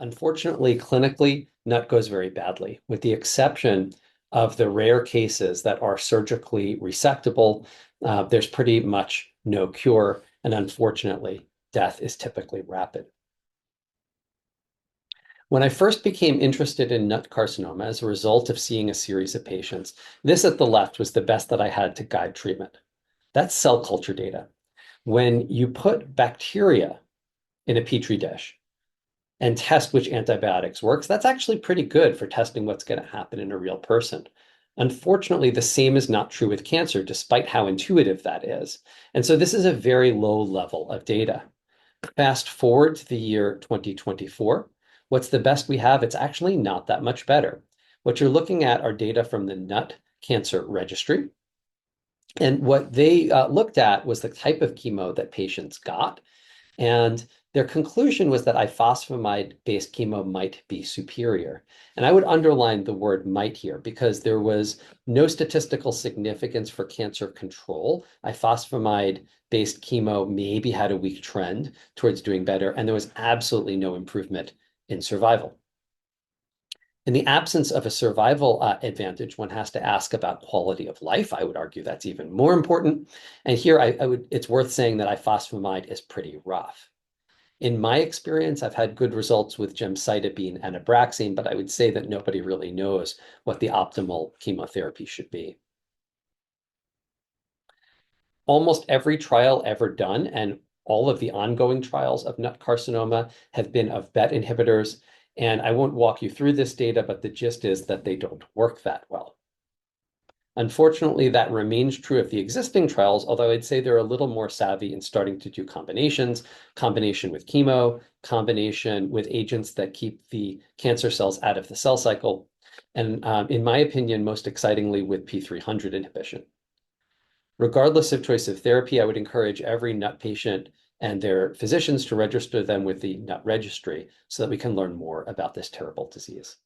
Unfortunately, clinically, NUT goes very badly, with the exception of the rare cases that are surgically resectable. There's pretty much no cure, and unfortunately, death is typically rapid. When I first became interested in NUT carcinoma as a result of seeing a series of patients, this at the left was the best that I had to guide treatment. That's cell culture data. When you put bacteria in a petri dish and test which antibiotics works, that's actually pretty good for testing what's going to happen in a real person. Unfortunately, the same is not true with cancer, despite how intuitive that is. And so this is a very low level of data. Fast forward to the year 2024. What's the best we have? It's actually not that much better. What you're looking at are data from the NUT Cancer Registry. And what they looked at was the type of chemo that patients got. And their conclusion was that ifosfamide-based chemo might be superior. And I would underline the word might here because there was no statistical significance for cancer control. Ifosfamide-based chemo maybe had a weak trend towards doing better, and there was absolutely no improvement in survival. In the absence of a survival advantage, one has to ask about quality of life. I would argue that's even more important. And here it's worth saying that ifosfamide is pretty rough. In my experience, I've had good results with gemcitabine and Abraxane, but I would say that nobody really knows what the optimal chemotherapy should be. Almost every trial ever done and all of the ongoing trials of NUT carcinoma have been of BET inhibitors. And I won't walk you through this data, but the gist is that they don't work that well. Unfortunately, that remains true of the existing trials, although I'd say they're a little more savvy in starting to do combinations, combination with chemo, combination with agents that keep the cancer cells out of the cell cycle, and in my opinion, most excitingly with P300 inhibition. Regardless of choice of therapy, I would encourage every NUT patient and their physicians to register them with the NUT registry so that we can learn more about this terrible disease.